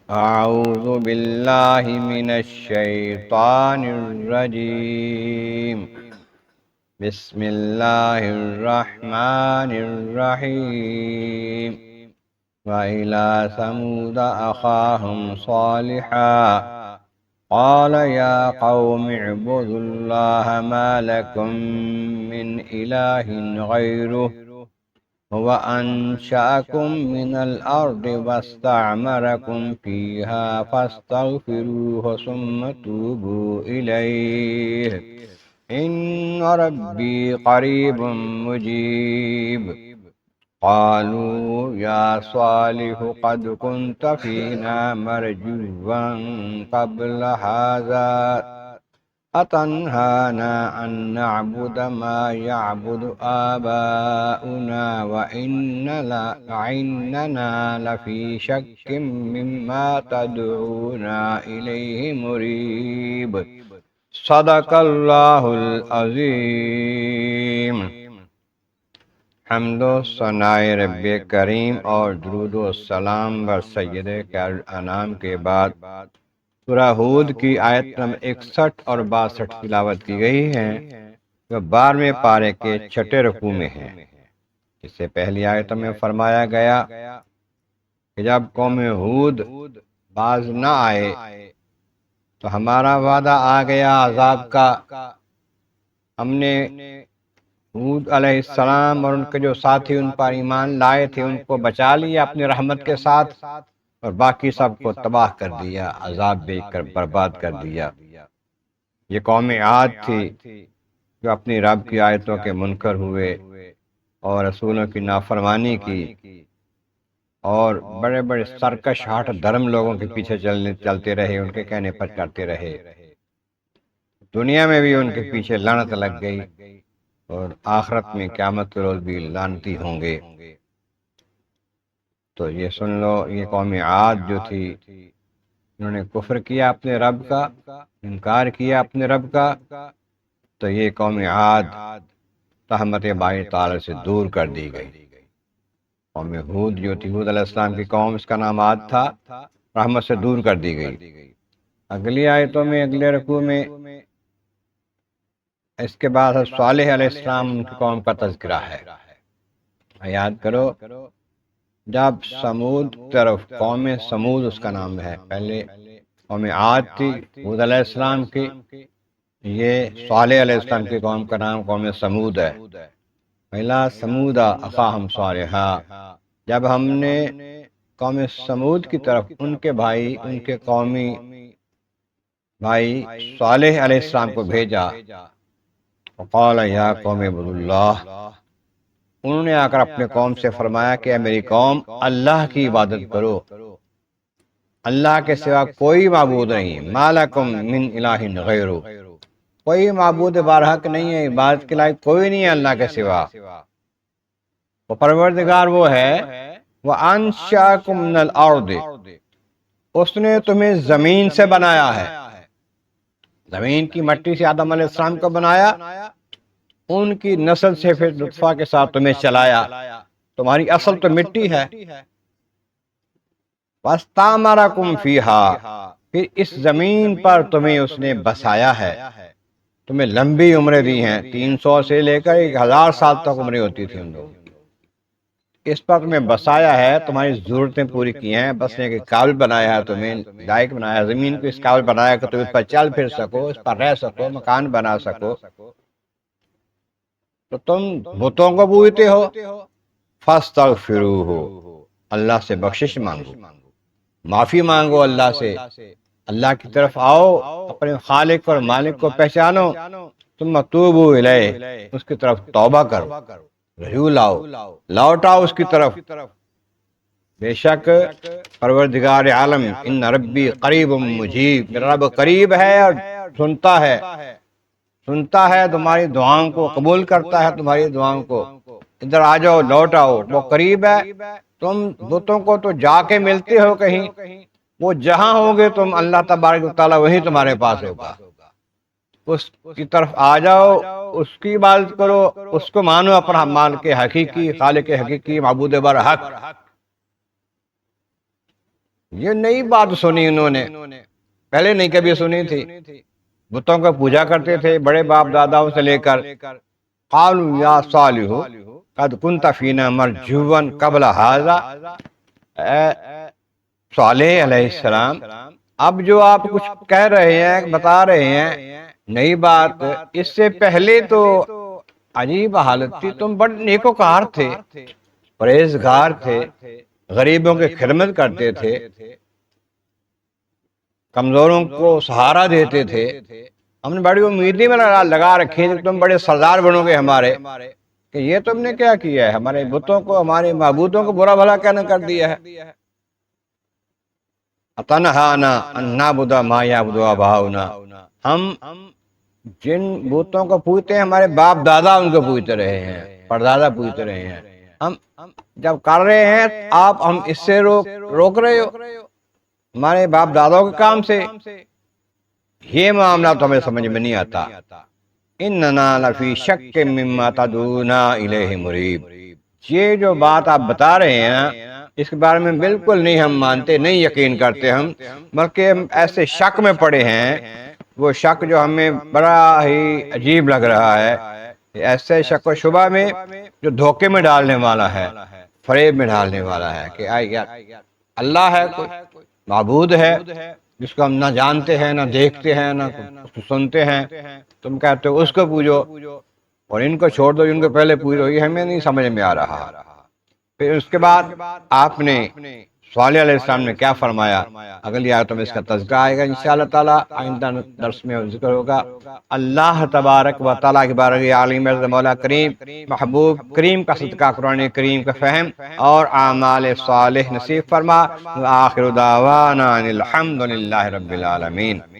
أعوذ بالله من الشيطان الرجيم. بسم الله الرحمن الرحيم. وإلى ثمود أخاهم صالحا قال يا قوم اعبدوا الله ما لكم من إله غيره هو أنشأكم من الأرض واستعمركم فيها فاستغفروه ثم توبوا إليه إن ربي قريب مجيب. قالوا يا صالح قد كنت فينا مرجوا قبل هذا أتنهانا أن نعبد ما يعبد آباؤنا وإننا لفي شك مما تدعونا إليه مريب. صدق اللہ العظیم. حمد و ثناء رب کریم اور درود و السلام بر سید خیر الانام کے بعد سورہ ہود کی آیت نمبر 61 اور 62 تلاوت کی گئی ہے، جو 12ویں پارے کے چھٹے رکوع میں ہیں. اس سے پہلی آیت میں فرمایا گیا کہ جب قوم ہود باز نہ آئے تو ہمارا وعدہ آ گیا عذاب کا. ہم نے ہود علیہ السلام اور ان کے جو ساتھی ان پر ایمان لائے تھے ان کو بچا لیا اپنی رحمت کے ساتھ، اور باقی سب کو تباہ کر دیا، عذاب بھیج کر برباد کر دیا. یہ قوم عاد تھی جو اپنی رب کی آیتوں کے منکر ہوئے اور رسولوں کی نافرمانی کی اور بڑے بڑے سرکش ہاٹ دھرم لوگوں کے پیچھے چلتے رہے، ان کے کہنے پر کرتے رہے. دنیا میں بھی ان کے پیچھے لعنت لگ گئی اور آخرت میں قیامت کے روز بھی لعنتی ہوں گے. تو یہ سن لو، یہ قوم عاد جو تھی انہوں نے کفر کیا اپنے رب کا، انکار کیا اپنے رب کا، تو یہ قوم عاد رحمت باری تعالی سے دور کر دی گئی. قوم ہود جو تھی، ہود علیہ السلام کی قوم، اس کا نام عاد تھا، رحمت سے دور کر دی گئی. اگلی آیتوں میں اگلے رکوع میں اس کے بعد صالح علیہ السلام ان کی قوم کا تذکرہ ہے. یاد کرو جب سمود طرف، قوم سمود اس کا نام ہے، پہلے قوم عاد تھی ہود علیہ السلام کی، یہ صالح علیہ السلام کی قوم کا نام قوم سمود ہے. پہلا سمود اخاہم صالحا، جب ہم نے قوم سمود کی طرف ان کے بھائی، ان کے قومی بھائی صالح علیہ السلام کو بھیجا، وقال یا قوم اعبدوا اللہ، انہوں نے آ کر اپنے قوم سے فرمایا کہ اے میری قوم اللہ کی عبادت کرو، اللہ کے سوا کوئی معبود نہیں، ما لکم من الہ غیرہ، کوئی معبود برحق نہیں ہے، عبادت کے لائق کوئی نہیں ہے اللہ کے سوا. وہ پروردگار وہ ہے وَأَنشَأَكُم مِّنَ الْأَرْضِ، اس نے تمہیں زمین سے بنایا ہے، زمین کی مٹی سے آدم علیہ السلام کو بنایا، ان کی نسل سے پھر نطفہ کے ساتھ تمہیں چلایا، تمہاری اصل تو مٹی ہے. وَاسْتَعْمَرَكُمْ فِيهَا، پھر اس زمین پر تمہیں اس نے بسایا ہے، تمہیں لمبی عمریں دی ہیں، 300 سے لے کر 1000 سال تک عمریں ہوتی تھی ان لوگوں. اس پر تمہیں بسایا ہے، تمہاری ضرورتیں پوری کی ہیں، بسنے کے قابل بنایا ہے، تمہیں لائق بنایا، زمین کو اس قابل بنایا کہ تم اس پر چل پھر سکو، اس پر رہ سکو، مکان بنا سکو. تو تم بتوں کو پوجتے ہو، فاستغفروہ، اللہ سے بخشش مانگو، معافی مانگو اللہ سے، اللہ کی طرف آؤ، اپنے خالق اور مالک کو پہچانو، ثم توبوا الیہ، اس کی طرف توبہ کرو، رجوع لاؤ، لوٹ آؤ اس کی طرف. بے شک پروردگار عالم ان ربی قریب مجیب، میرا رب قریب ہے اور سنتا ہے تمہاری دعاؤں کو، قبول کرتا ہے تمہاری دعاؤں کو. ادھر آ جاؤ، لوٹ آؤ، وہ قریب ہے. تم بتوں کو تو جا کے ملتے ہو کہیں، وہ جہاں ہوگے تم اللہ تبارک و تعالیٰ وہیں تمہارے پاس ہوگا. اس کی طرف آ جاؤ، اس کی عبادت کرو، اس کو مانو اپنا مان کے حقیقی خالق حقیقی معبود برحق. یہ نئی بات سنی انہوں نے، پہلے نہیں کبھی سنی تھی۔ بتوں کا پوجا کرتے تھے بڑے باپ داداؤں سے لے کر۔ قالوا یا صالح قد کنت فینا مرجوا قبل ھذا، اے صالح علیہ السلام، اب جو آپ کچھ کہہ رہے ہیں، بتا رہے ہیں نئی بات، اس سے پہلے تو عجیب حالت تھی، تم بڑے نیکوکار تھے، پرہیزگار تھے، غریبوں کی خدمت کرتے تھے، کمزوروں کو سہارا دیتے تھے۔ ہم نے بڑی امیدیں میں لگا رکھی تھی کہ تم بڑے سردار بنو گے ہمارے، کہ یہ تم نے کیا کیا ہے، ہمارے بتوں کو، ہمارے معبودوں کو برا بھلا کیا نہ کر دیا ہے۔ اتنہانا ان نعبد ما یعبد آباؤنا، ہم جن بتوں کو پوجتے ہیں ہمارے باپ دادا ان کو پوجتے رہے ہیں، پردادا پوجتے رہے ہیں، ہم جب کر رہے ہیں آپ ہم اس سے روک رہے ہو ہمارے باپ داداؤں کے کام سے، یہ معاملہ تو ہمیں سمجھ میں نہیں آتا۔ اننا لفی شک مما تدعونا الیہ مریب، یہ جو بات آپ بتا رہے ہیں نا، اس کے بارے میں بالکل نہیں ہم مانتے، نہیں یقین کرتے ہم، بلکہ ہم ایسے شک میں پڑے ہیں، وہ شک جو ہمیں بڑا ہی عجیب لگ رہا ہے، ایسے شک و شبہ میں جو دھوکے میں ڈالنے والا ہے، فریب میں ڈالنے والا ہے، کہ یار اللہ ہے، کوئی معبود ہے جس کو ہم نہ جانتے ہیں، نہ دیکھتے ہیں، نہ اس کو سنتے ہیں، تم کہتے ہو اس کو پوجو اور ان کو چھوڑ دو، ان کو پہلے پوجو، یہ ہمیں نہیں سمجھ میں آ رہا۔ پھر اس کے بعد آپ نے صالح علیہ السلام نے کیا فرمایا، اگلی آیتوں میں اس کا تذکرہ آئے گا انشاءاللہ تعالی، آئندہ درس میں ذکر ہوگا۔ اللہ تبارک و تعالیٰ کی بارگاہ عالم عرض مولا کریم، محبوب کریم کا صدقہ قرآن کریم کا فہم اور اعمال صالح نصیب فرما۔ وآخر دعوانا ان الحمد للہ رب العالمین۔